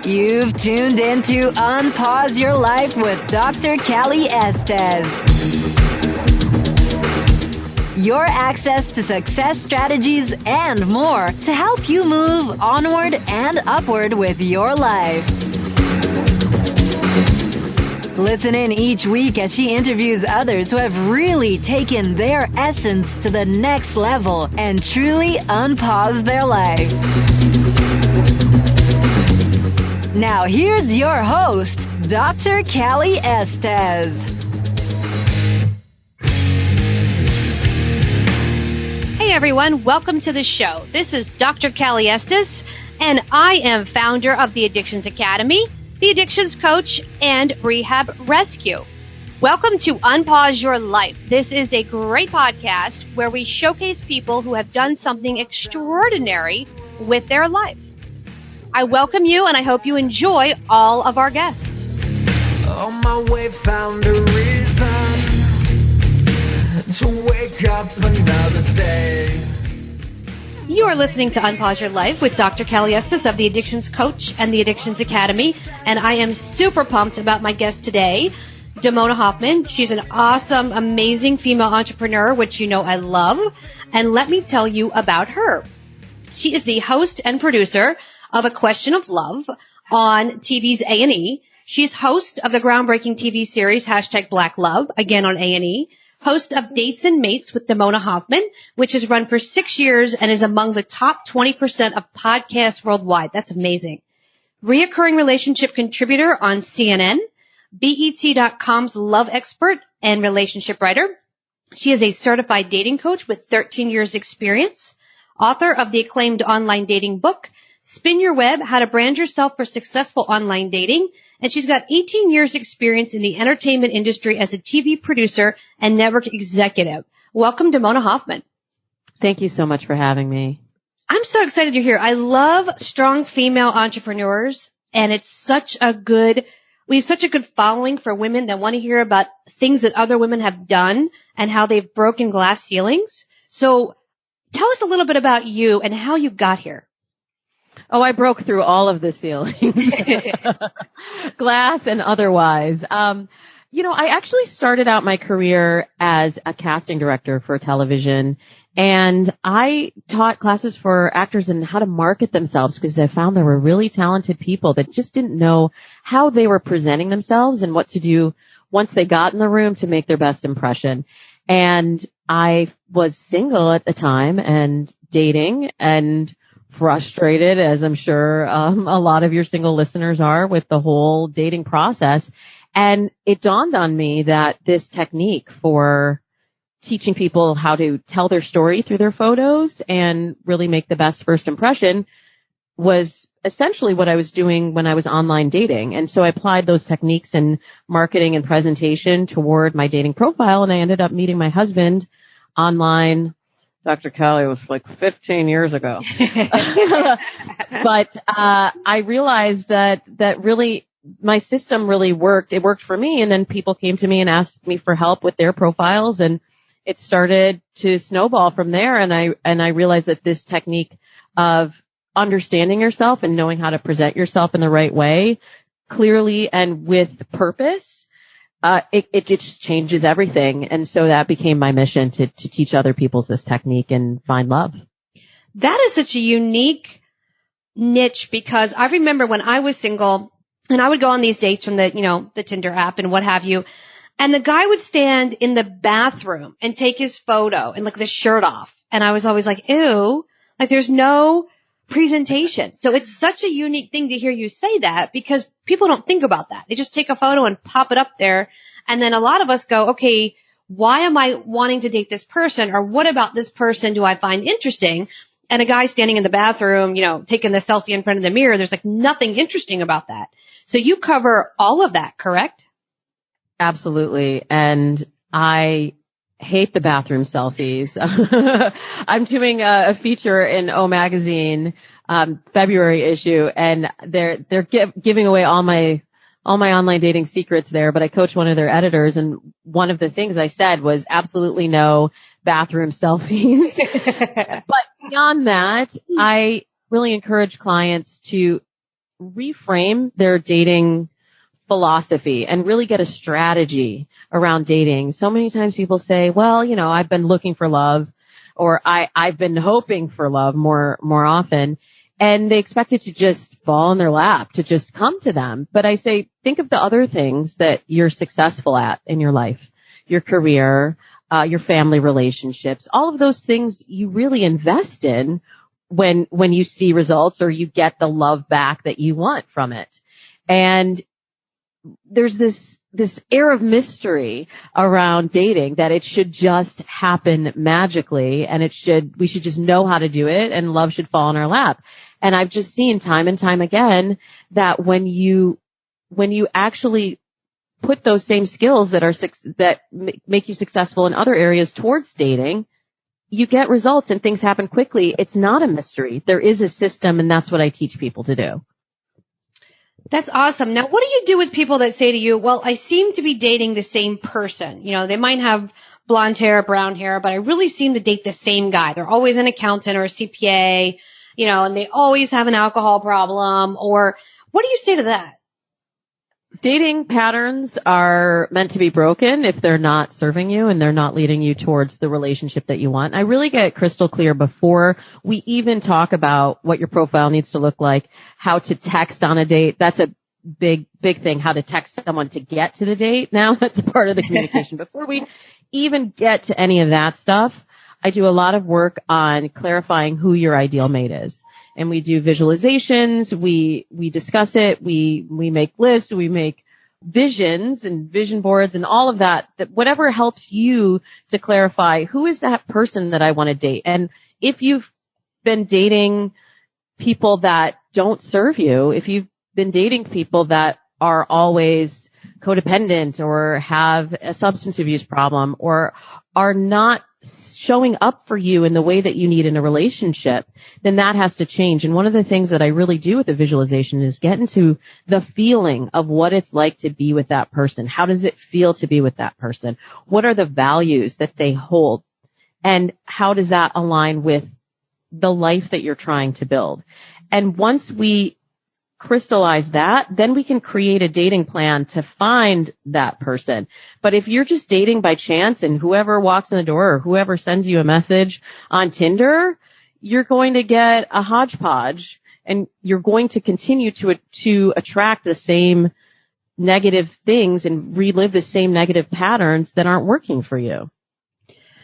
You've tuned into Unpause Your Life with Dr. Callie Estes. Your access to success strategies and more to help you move onward and upward with your life. Listen in each week as she interviews others who have really taken their essence to the next level and truly unpaused their life. Now here's your host, Dr. Callie Estes. Hey everyone, welcome to the show. This is Dr. Callie Estes, and I am founder of the Addictions Academy, the Addictions Coach, and Rehab Rescue. Welcome to Unpause Your Life. This is a great podcast where we showcase people who have done something extraordinary with their life. I welcome you, and I hope you enjoy all of our guests. On my way, found a reason to wake up another day. You are listening to Unpause Your Life with Dr. Callie Estes of the Addictions Coach and the Addictions Academy, and I am super pumped about my guest today, Damona Hoffman. She's an awesome, amazing female entrepreneur, which you know I love, and let me tell you about her. She is the host and producer of A Question of Love on TV's A+E. She's host of the groundbreaking TV series #Black Love, again on A+E. Host of Dates and Mates with Damona Hoffman, which has run for 6 years and is among the top 20% of podcasts worldwide. That's amazing. Reoccurring relationship contributor on CNN, BET.com's love expert and relationship writer. She is a certified dating coach with 13 years experience, author of the acclaimed online dating book, Spin Your Web, How to Brand Yourself for Successful Online Dating. And she's got 18 years experience in the entertainment industry as a TV producer and network executive. Welcome, Damona Hoffman. Thank you so much for having me. I'm so excited you're here. I love strong female entrepreneurs, and it's we have such a good following for women that want to hear about things that other women have done and how they've broken glass ceilings. So tell us a little bit about you and how you got here. Oh, I broke through all of the ceilings, glass and otherwise. I actually started out my career as a casting director for television, and I taught classes for actors in how to market themselves because I found there were really talented people that just didn't know how they were presenting themselves and what to do once they got in the room to make their best impression. And I was single at the time and dating and frustrated, as I'm sure a lot of your single listeners are, with the whole dating process. And it dawned on me that this technique for teaching people how to tell their story through their photos and really make the best first impression was essentially what I was doing when I was online dating. And so I applied those techniques in marketing and presentation toward my dating profile, and I ended up meeting my husband online. Dr. Callie was like 15 years ago. But I realized that really my system really worked. It worked for me, and then people came to me and asked me for help with their profiles, and it started to snowball from there. And I realized that this technique of understanding yourself and knowing how to present yourself in the right way, clearly and with purpose, it just changes everything. And so that became my mission to teach other people this technique and find love. That is such a unique niche, because I remember when I was single and I would go on these dates from the Tinder app and what have you. And the guy would stand in the bathroom and take his photo and look the shirt off. And I was always like, ew, like there's no presentation. So it's such a unique thing to hear you say that, because people don't think about that. They just take a photo and pop it up there. And then a lot of us go, okay, why am I wanting to date this person? Or what about this person do I find interesting? And a guy standing in the bathroom, taking the selfie in front of the mirror, there's like nothing interesting about that. So you cover all of that, correct? Absolutely. And I hate the bathroom selfies. I'm doing a feature in O Magazine, February issue, and they're giving away all my online dating secrets there, but I coach one of their editors, and one of the things I said was absolutely no bathroom selfies. But beyond that, I really encourage clients to reframe their dating philosophy and really get a strategy around dating. So many times people say, well, I've been looking for love, or I've been hoping for love more often. And they expect it to just fall in their lap, to just come to them. But I say, think of the other things that you're successful at in your life, your career, your family relationships, all of those things you really invest in when you see results or you get the love back that you want from it. And there's this air of mystery around dating that it should just happen magically, and we should just know how to do it, and love should fall in our lap. And I've just seen time and time again that when you actually put those same skills that make you successful in other areas towards dating, you get results and things happen quickly. It's not a mystery. There is a system, and that's what I teach people to do. That's awesome. Now, what do you do with people that say to you, well, I seem to be dating the same person? They might have blonde hair, brown hair, but I really seem to date the same guy. They're always an accountant or a CPA, and they always have an alcohol problem. Or what do you say to that? Dating patterns are meant to be broken if they're not serving you and they're not leading you towards the relationship that you want. I really get crystal clear before we even talk about what your profile needs to look like, how to text on a date. That's a big thing, how to text someone to get to the date. Now that's part of the communication. Before we even get to any of that stuff, I do a lot of work on clarifying who your ideal mate is. And we do visualizations, we discuss it, we make lists, we make visions and vision boards and all of that whatever helps you to clarify who is that person that I want to date. And if you've been dating people that don't serve you, if you've been dating people that are always codependent or have a substance abuse problem or are not showing up for you in the way that you need in a relationship, then that has to change. And one of the things that I really do with the visualization is get into the feeling of what it's like to be with that person. How does it feel to be with that person? What are the values that they hold? And how does that align with the life that you're trying to build? And once we crystallize that, then we can create a dating plan to find that person. But if you're just dating by chance and whoever walks in the door or whoever sends you a message on Tinder, you're going to get a hodgepodge and you're going to continue to attract the same negative things and relive the same negative patterns that aren't working for you.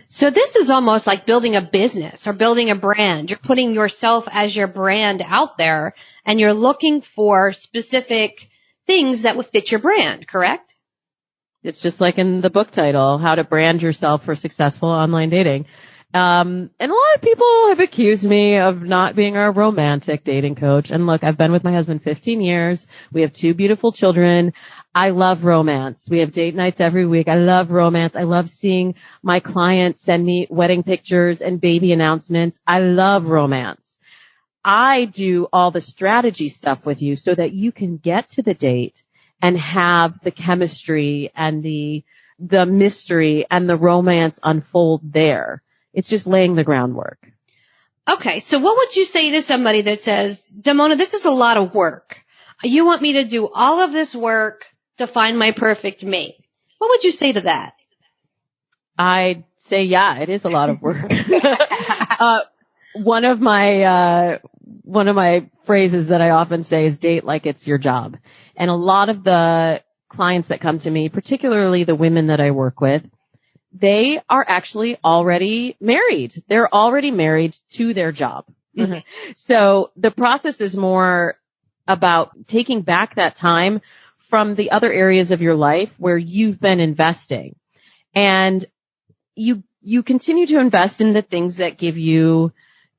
So this is almost like building a business or building a brand. You're putting yourself as your brand out there and you're looking for specific things that would fit your brand, correct? It's just like in the book title, How to Brand Yourself for Successful Online Dating. And a lot of people have accused me of not being a romantic dating coach. And look, I've been with my husband 15 years. We have 2 beautiful children. I love romance. We have date nights every week. I love romance. I love seeing my clients send me wedding pictures and baby announcements. I love romance. I do all the strategy stuff with you so that you can get to the date and have the chemistry and the mystery and the romance unfold there. It's just laying the groundwork. Okay, so what would you say to somebody that says, Damona, this is a lot of work. You want me to do all of this work to find my perfect mate. What would you say to that? I'd say, yeah, it is a lot of work. One of my phrases that I often say is date like it's your job. And a lot of the clients that come to me, particularly the women that I work with, they are actually already married. They're already married to their job. Mm-hmm. So the process is more about taking back that time from the other areas of your life where you've been investing. And you continue to invest in the things that give you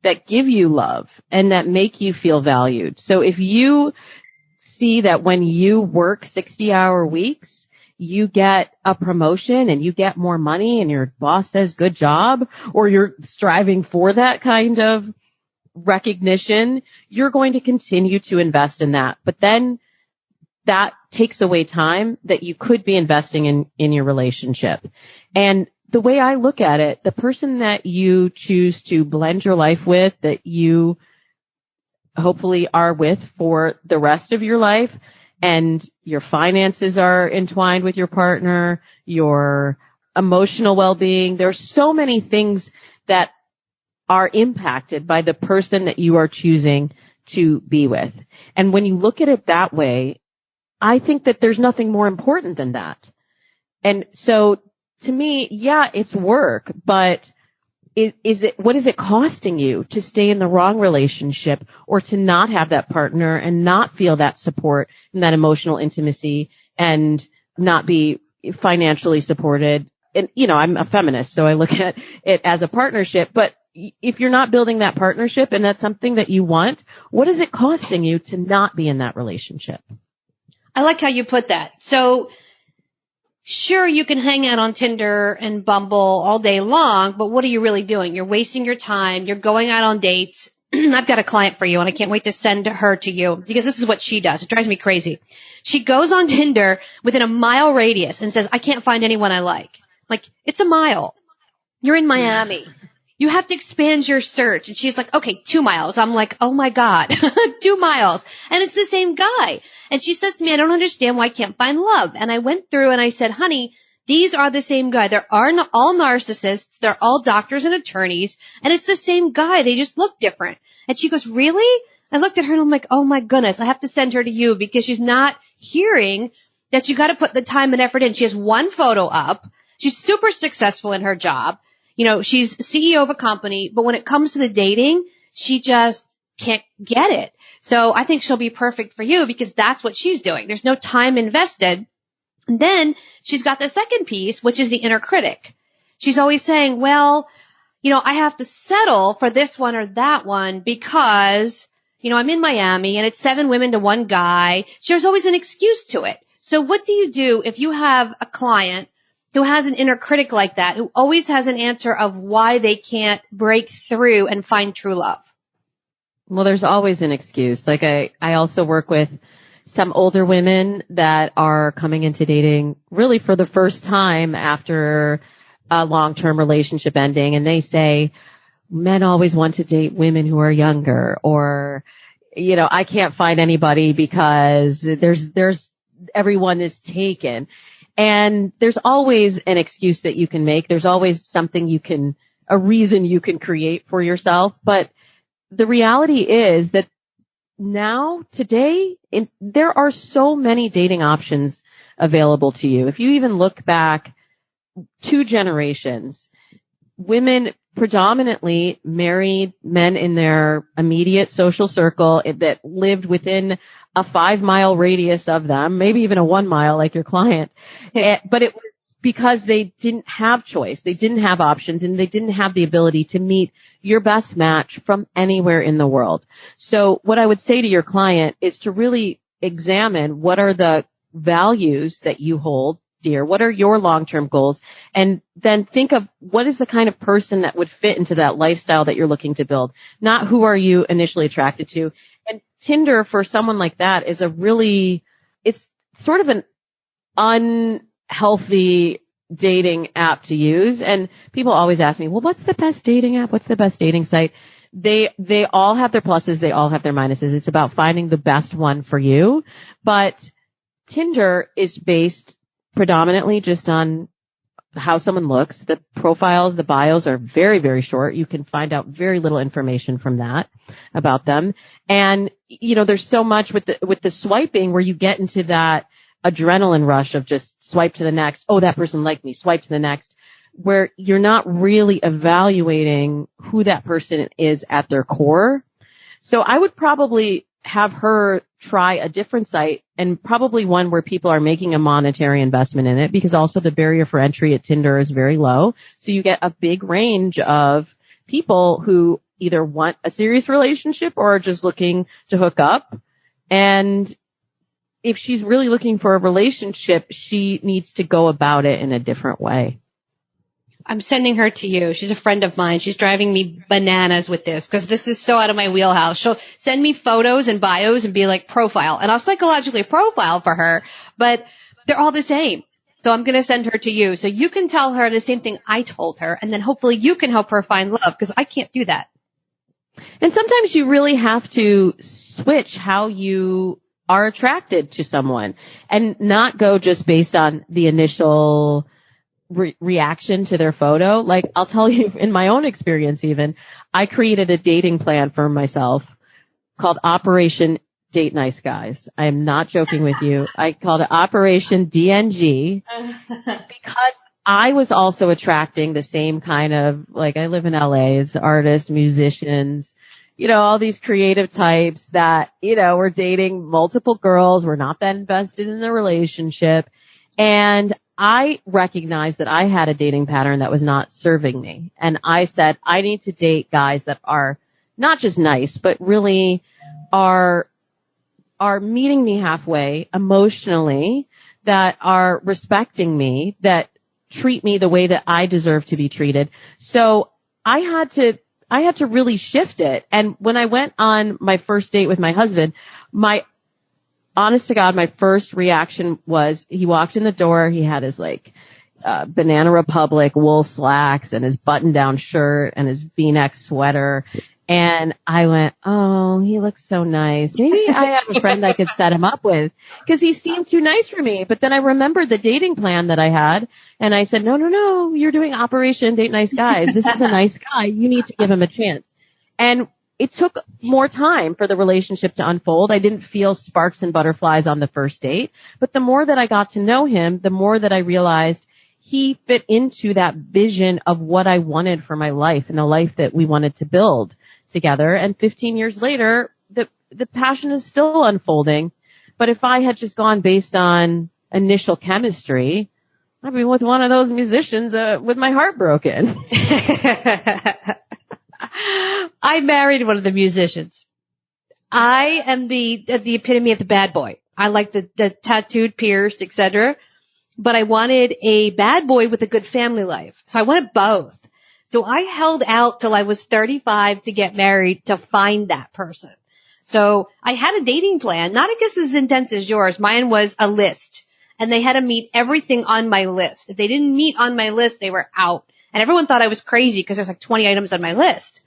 love and that make you feel valued. So if you see that when you work 60-hour weeks, you get a promotion and you get more money and your boss says good job, or you're striving for that kind of recognition, you're going to continue to invest in that. But then that takes away time that you could be investing in your relationship. And the way I look at it, the person that you choose to blend your life with, that you hopefully are with for the rest of your life, and your finances are entwined with your partner, your emotional well-being. There's so many things that are impacted by the person that you are choosing to be with. And when you look at it that way, I think that there's nothing more important than that. And so to me, yeah, it's work, but what is it costing you to stay in the wrong relationship or to not have that partner and not feel that support and that emotional intimacy and not be financially supported? And, I'm a feminist, so I look at it as a partnership, but if you're not building that partnership and that's something that you want, what is it costing you to not be in that relationship? I like how you put that. So sure, you can hang out on Tinder and Bumble all day long, but what are you really doing? You're wasting your time. You're going out on dates. I've got a client for you, and I can't wait to send her to you because this is what she does. It drives me crazy. She goes on Tinder within a mile radius and says, I can't find anyone I like. Like, it's a mile. You're in Miami. You have to expand your search. And she's like, okay, 2 miles. I'm like, oh my God, 2 miles. And it's the same guy. And she says to me, I don't understand why I can't find love. And I went through and I said, honey, these are the same guy. They're all narcissists. They're all doctors and attorneys. And it's the same guy. They just look different. And she goes, really? I looked at her and I'm like, oh my goodness, I have to send her to you because she's not hearing that you got to put the time and effort in. She has one photo up. She's super successful in her job. She's CEO of a company, but when it comes to the dating, she just can't get it. So I think she'll be perfect for you because that's what she's doing. There's no time invested. And then she's got the second piece, which is the inner critic. She's always saying, well, I have to settle for this one or that one because, I'm in Miami and it's 7 women to 1 guy. There's always an excuse to it. So what do you do if you have a client who has an inner critic like that, who always has an answer of why they can't break through and find true love? Well, there's always an excuse. Like I also work with some older women that are coming into dating really for the first time after a long-term relationship ending. And they say, men always want to date women who are younger, or, I can't find anybody because there's everyone is taken. And there's always an excuse that you can make. There's always a reason you can create for yourself. But the reality is that now, today, there are so many dating options available to you. If you even look back 2 generations, women predominantly married men in their immediate social circle that lived within a 5-mile radius of them, maybe even a 1 mile like your client. But it was because they didn't have choice. They didn't have options, and they didn't have the ability to meet your best match from anywhere in the world. So what I would say to your client is to really examine what are the values that you hold dear. What are your long-term goals? And then think of what is the kind of person that would fit into that lifestyle that you're looking to build, not who are you initially attracted to. And Tinder for someone like that is it's sort of an unhealthy dating app to use. And people always ask me, well, what's the best dating app? What's the best dating site? They all have their pluses. They all have their minuses. It's about finding the best one for you. But Tinder is based predominantly just on how someone looks. The profiles, the bios are very, very short. You can find out very little information from that about them. And, there's so much with the swiping where you get into that adrenaline rush of just swipe to the next. Oh, that person liked me. Swipe to the next, where you're not really evaluating who that person is at their core. So I would probably have her try a different site, and probably one where people are making a monetary investment in it, because also the barrier for entry at Tinder is very low. So you get a big range of people who either want a serious relationship or are just looking to hook up. And if she's really looking for a relationship, she needs to go about it in a different way. I'm sending her to you. She's a friend of mine. She's driving me bananas with this because this is so out of my wheelhouse. She'll send me photos and bios and be like, profile. And I'll psychologically profile for her, but they're all the same. So I'm going to send her to you so you can tell her the same thing I told her, and then hopefully you can help her find love, because I can't do that. And sometimes you really have to switch how you are attracted to someone and not go just based on the initial reaction to their photo. Like, I'll tell you, in my own experience even, I created a dating plan for myself called Operation Date Nice Guys. I am not joking with you. I called it Operation DNG because I was also attracting the same kind of, like, I live in LA, it's artists, musicians, all these creative types that, were dating multiple girls, were not that invested in the relationship. And I recognized that I had a dating pattern that was not serving me. And I said, I need to date guys that are not just nice, but really are meeting me halfway emotionally, that are respecting me, that treat me the way that I deserve to be treated. So I had to really shift it. And when I went on my first date with my husband, honest to God, my first reaction was, he walked in the door, he had his Banana Republic wool slacks and his button-down shirt and his V-neck sweater. And I went, oh, he looks so nice. Maybe I have a friend I could set him up with, because he seemed too nice for me. But then I remembered the dating plan that I had, and I said, no, you're doing Operation Date Nice Guys. This is a nice guy. You need to give him a chance. And it took more time for the relationship to unfold. I didn't feel sparks and butterflies on the first date. But the more that I got to know him, the more that I realized he fit into that vision of what I wanted for my life and the life that we wanted to build together. And 15 years later, the passion is still unfolding. But if I had just gone based on initial chemistry, I'd be with one of those musicians with my heart broken. I married one of the musicians. I am the epitome of the bad boy. I like the tattooed, pierced, etc. But I wanted a bad boy with a good family life. So I wanted both. So I held out till I was 35 to get married to find that person. So I had a dating plan, not I guess as intense as yours. Mine was a list, and they had to meet everything on my list. If they didn't meet on my list, they were out. And everyone thought I was crazy because there's 20 items on my list.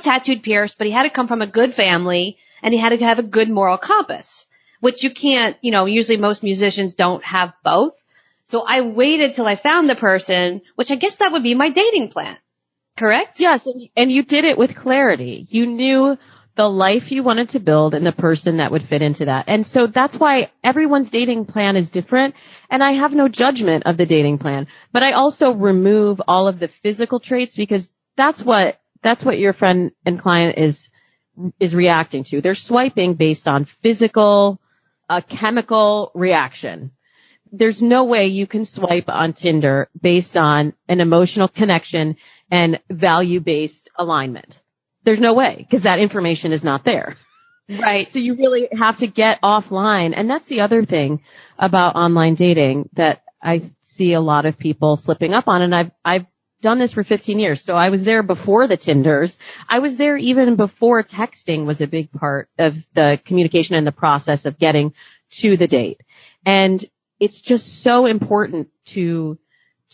Tattooed, pierced, but he had to come from a good family, and he had to have a good moral compass, which you can't, usually most musicians don't have both. So I waited till I found the person, which I guess that would be my dating plan. Correct? Yes. And you did it with clarity. You knew the life you wanted to build and the person that would fit into that. And so that's why everyone's dating plan is different. And I have no judgment of the dating plan, but I also remove all of the physical traits, because that's what your friend and client is reacting to. They're swiping based on physical, chemical reaction. There's no way you can swipe on Tinder based on an emotional connection and value-based alignment. There's no way, because that information is not there. Right. So you really have to get offline. And that's the other thing about online dating that I see a lot of people slipping up on. And I've done this for 15 years. So I was there before the Tinders. I was there even before texting was a big part of the communication and the process of getting to the date. And it's just so important to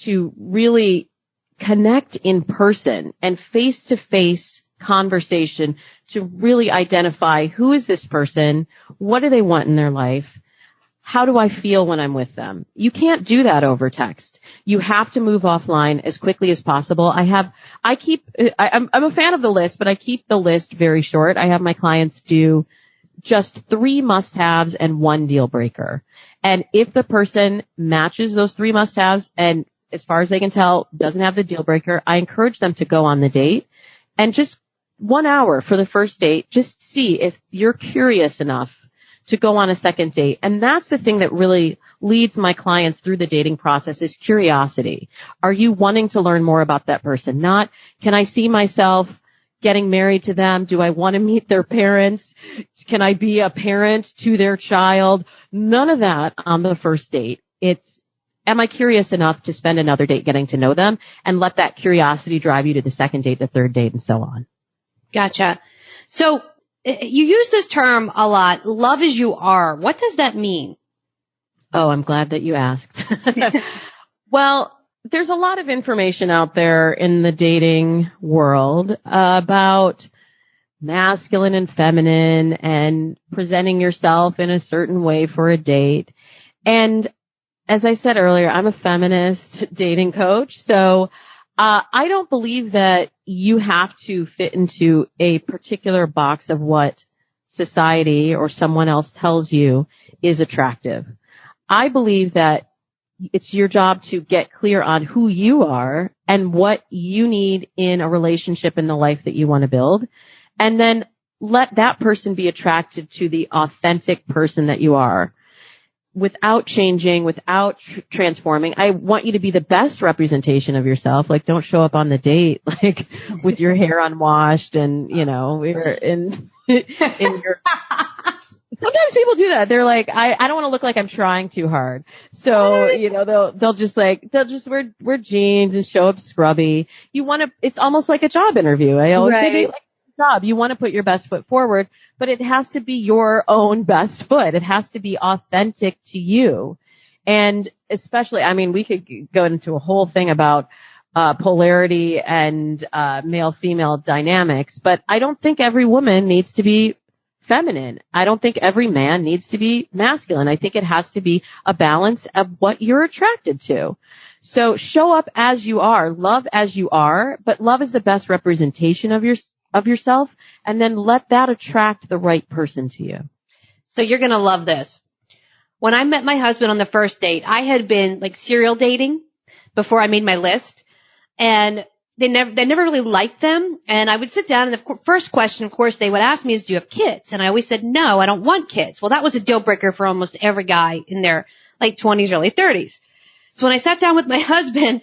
really connect in person and face-to-face conversation to really identify, who is this person? What do they want in their life? How do I feel when I'm with them? You can't do that over text. You have to move offline as quickly as possible. I'm a fan of the list, but I keep the list very short. I have my clients do just 3 must-haves and 1 deal breaker. And if the person matches those 3 must-haves and, as far as they can tell, doesn't have the deal breaker, I encourage them to go on the date and just 1 hour for the first date, just see if you're curious enough to go on a second date. And that's the thing that really leads my clients through the dating process, is curiosity. Are you wanting to learn more about that person? Not, can I see myself getting married to them? Do I want to meet their parents? Can I be a parent to their child? None of that on the first date. It's, am I curious enough to spend another date getting to know them, and let that curiosity drive you to the second date, the third date, and so on. Gotcha. So you use this term a lot, love as you are. What does that mean? Oh, I'm glad that you asked. Well, there's a lot of information out there in the dating world about masculine and feminine and presenting yourself in a certain way for a date. And as I said earlier, I'm a feminist dating coach. So I don't believe that you have to fit into a particular box of what society or someone else tells you is attractive. I believe that it's your job to get clear on who you are and what you need in a relationship in the life that you want to build. And then let that person be attracted to the authentic person that you are without changing, without transforming. I want you to be the best representation of yourself. Like, don't show up on the date, like, with your hair unwashed and, you know, we're in your, sometimes people do that. They're like, I don't want to look like I'm trying too hard. So, you know, they'll just wear jeans and show up scrubby. It's almost like a job interview. I always say, like, job. You want to put your best foot forward, but it has to be your own best foot. It has to be authentic to you. And especially, I mean, we could go into a whole thing about polarity and male-female dynamics, but I don't think every woman needs to be feminine. I don't think every man needs to be masculine. I think it has to be a balance of what you're attracted to. So show up as you are, love as you are, but love is the best representation of yourself, and then let that attract the right person to you. So you're going to love this. When I met my husband on the first date, I had been like serial dating before I made my list, and they never really liked them. And I would sit down, and the first question, of course, they would ask me is, do you have kids? And I always said, no, I don't want kids. Well, that was a deal breaker for almost every guy in their late 20s, early 30s. So when I sat down with my husband,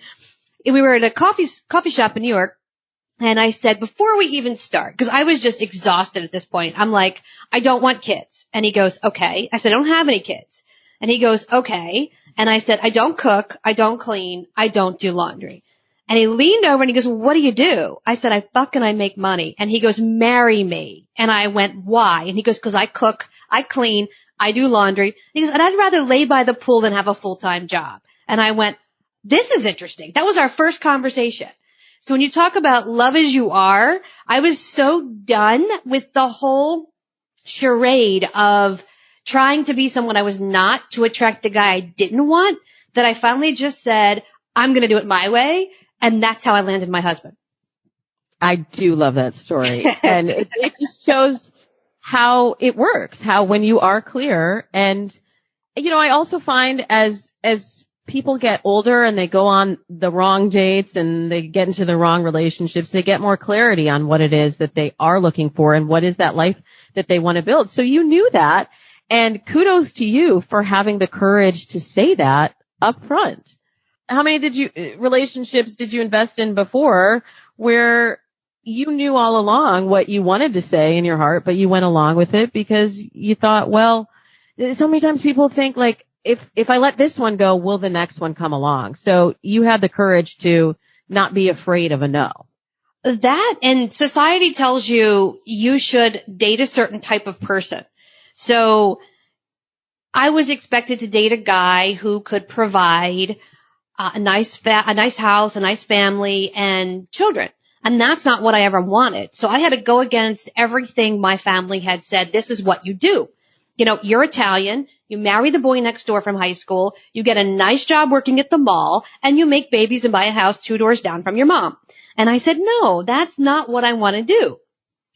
we were at a coffee shop in New York, and I said, before we even start, because I was just exhausted at this point, I'm like, I don't want kids. And he goes, okay. I said, I don't have any kids. And he goes, okay. And I said, I don't cook, I don't clean, I don't do laundry. And he leaned over and he goes, what do you do? I said, I fuck and I make money. And he goes, marry me. And I went, why? And he goes, because I cook, I clean, I do laundry. And he goes, and I'd rather lay by the pool than have a full-time job. And I went, this is interesting. That was our first conversation. So when you talk about love as you are, I was so done with the whole charade of trying to be someone I was not to attract the guy I didn't want, that I finally just said, I'm going to do it my way. And that's how I landed my husband. I do love that story. And it just shows how it works, how when you are clear. And, you know, I also find as people get older and they go on the wrong dates and they get into the wrong relationships, they get more clarity on what it is that they are looking for and what is that life that they want to build. So you knew that, and kudos to you for having the courage to say that up front. How many relationships did you invest in before where you knew all along what you wanted to say in your heart, but you went along with it because you thought, well, so many times people think like, if I let this one go, will the next one come along? So you had the courage to not be afraid of a no. That, and society tells you you should date a certain type of person. So I was expected to date a guy who could provide a nice house, a nice family, and children. And that's not what I ever wanted. So I had to go against everything my family had said. This is what you do. You know, you're Italian. You marry the boy next door from high school. You get a nice job working at the mall, and you make babies and buy a house 2 doors down from your mom. And I said, no, that's not what I want to do.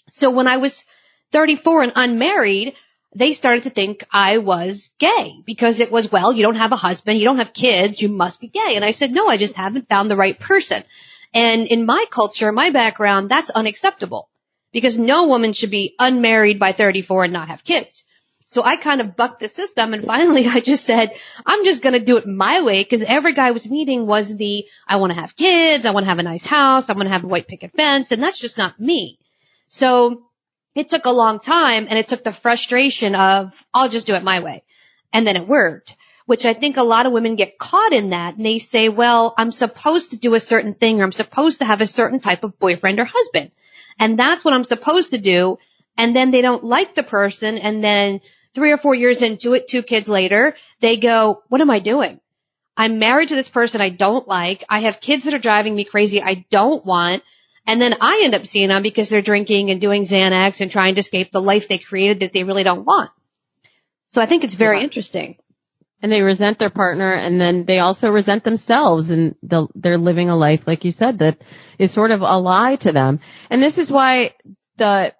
So when I was 34 and unmarried, they started to think I was gay because it was, well, you don't have a husband, you don't have kids, you must be gay. And I said, no, I just haven't found the right person. And in my culture, my background, that's unacceptable because no woman should be unmarried by 34 and not have kids. So I kind of bucked the system, and finally I just said, I'm just going to do it my way, because every guy I was meeting was I want to have kids, I want to have a nice house, I want to have a white picket fence, and that's just not me. So it took a long time, and it took the frustration of, I'll just do it my way. And then it worked, which I think a lot of women get caught in that, and they say, well, I'm supposed to do a certain thing, or I'm supposed to have a certain type of boyfriend or husband. And that's what I'm supposed to do, and then they don't like the person, and then 3 or 4 years into it, 2 kids later, they go, what am I doing? I'm married to this person I don't like. I have kids that are driving me crazy I don't want. And then I end up seeing them because they're drinking and doing Xanax and trying to escape the life they created that they really don't want. So I think it's very interesting. And they resent their partner, and then they also resent themselves, and they're living a life, like you said, that is sort of a lie to them. And this is why the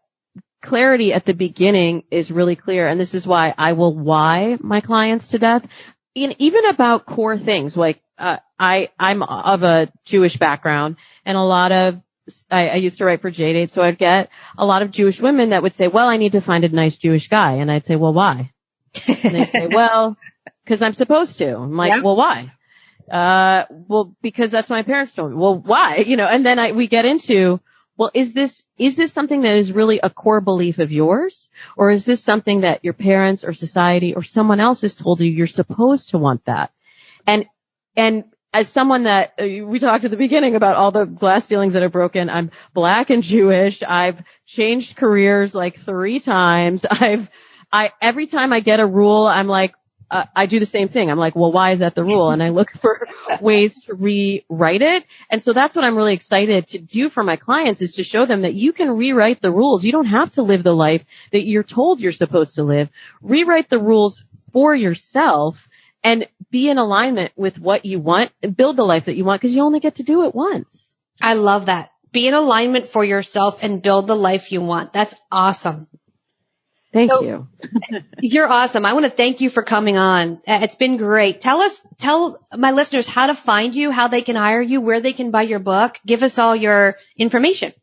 clarity at the beginning is really clear, and this is why I will why my clients to death, even about core things. Like I'm of a Jewish background, and I used to write for JDate, so I'd get a lot of Jewish women that would say, well, I need to find a nice Jewish guy. And I'd say, well, why? And they'd say, well, because I'm supposed to. I'm like, well, why? Well, because that's what my parents told me. Well, why? And then we get into, well, is this something that is really a core belief of yours? Or is this something that your parents or society or someone else has told you you're supposed to want that? And as someone that we talked at the beginning about all the glass ceilings that are broken, I'm Black and Jewish. I've changed careers like 3 times. Every time I get a rule, I'm like, I do the same thing. I'm like, well, why is that the rule? And I look for ways to rewrite it. And so that's what I'm really excited to do for my clients, is to show them that you can rewrite the rules. You don't have to live the life that you're told you're supposed to live. Rewrite the rules for yourself and be in alignment with what you want and build the life that you want, because you only get to do it once. I love that. Be in alignment for yourself and build the life you want. That's awesome. Thank you. You're awesome. I want to thank you for coming on. It's been great. Tell my listeners how to find you, how they can hire you, where they can buy your book. Give us all your information.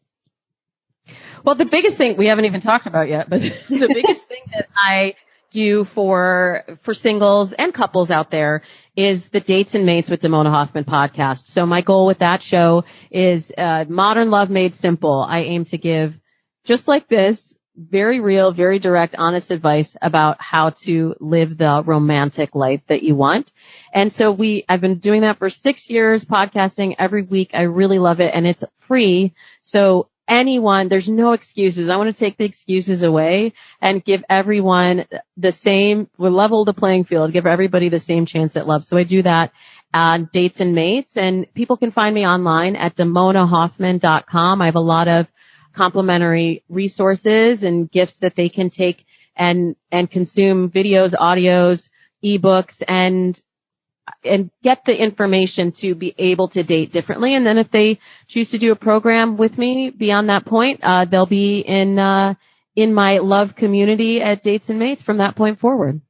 Well, the biggest thing we haven't even talked about yet, but the biggest thing that I do for singles and couples out there is the Dates and Mates with Damona Hoffman podcast. So my goal with that show is modern love made simple. I aim to give, just like this, very real, very direct, honest advice about how to live the romantic life that you want. And so I've been doing that for 6 years, podcasting every week. I really love it, and it's free. So there's no excuses. I want to take the excuses away and give everyone we'll level the playing field, give everybody the same chance at love. So I do that on Dates and Mates, and people can find me online at damonahoffman.com. I have a lot of complimentary resources and gifts that they can take and consume videos, audios, ebooks, and get the information to be able to date differently. And then if they choose to do a program with me beyond that point, they'll be in my love community at Dates and Mates from that point forward.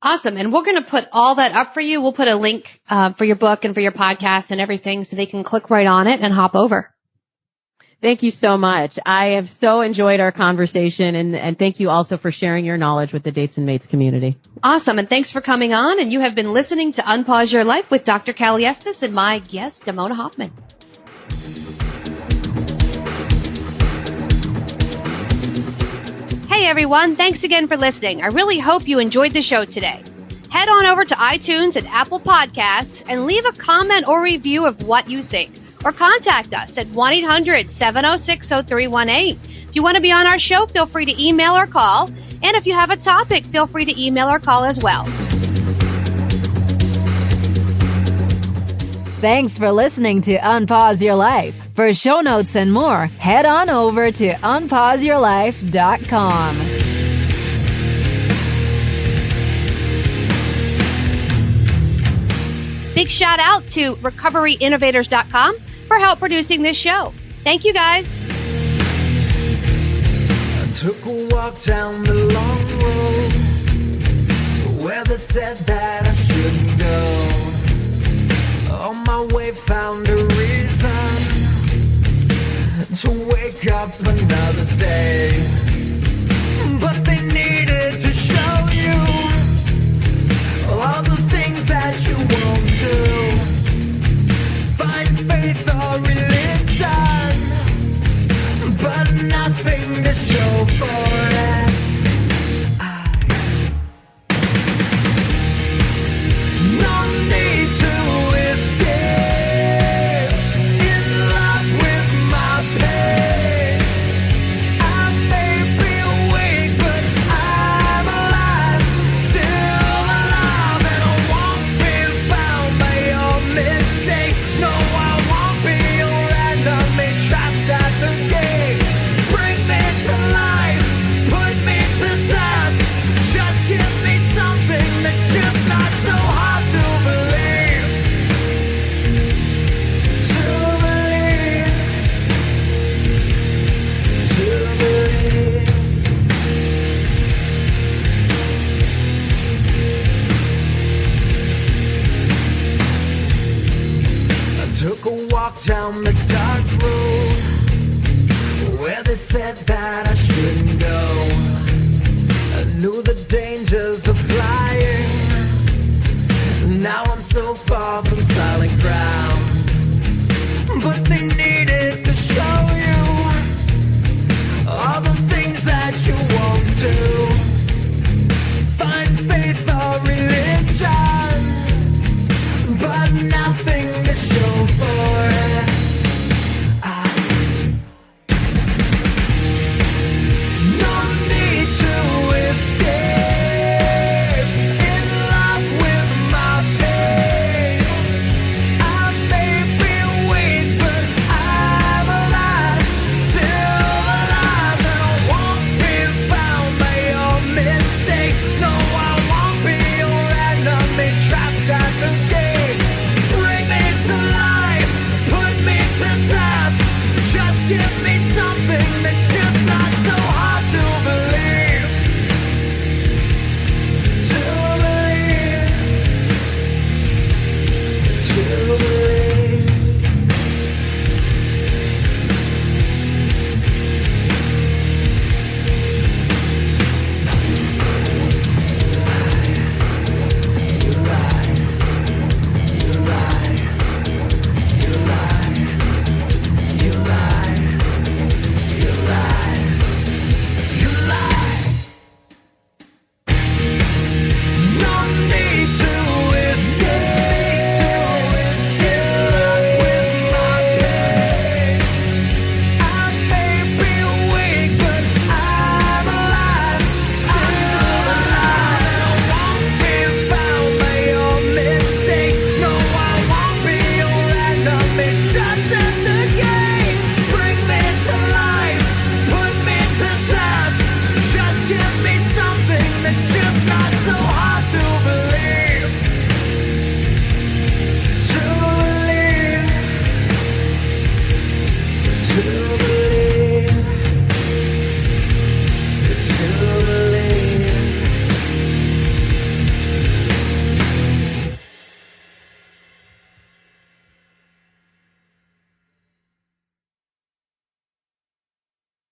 Awesome. And we're going to put all that up for you. We'll put a link for your book and for your podcast and everything, so they can click right on it and hop over. Thank you so much. I have so enjoyed our conversation, and thank you also for sharing your knowledge with the Dates and Mates community. Awesome. And thanks for coming on. And you have been listening to Unpause Your Life with Dr. Callie Estes and my guest, Damona Hoffman. Hey, everyone. Thanks again for listening. I really hope you enjoyed the show today. Head on over to iTunes and Apple Podcasts and leave a comment or review of what you think. Or contact us at 1-800-706-0318. If you want to be on our show, feel free to email or call. And if you have a topic, feel free to email or call as well. Thanks for listening to Unpause Your Life. For show notes and more, head on over to unpauseyourlife.com. Big shout out to recoveryinnovators.com for help producing this show. Thank you, guys. I took a walk down the long road where they said that I shouldn't go. On my way found a reason to wake up another day. But they needed to show you all the things that you won't do. Find faith or religion, but nothing to show for it. No need to escape in love with my pain. I may down the dark road where they said that I shouldn't go. I knew the danger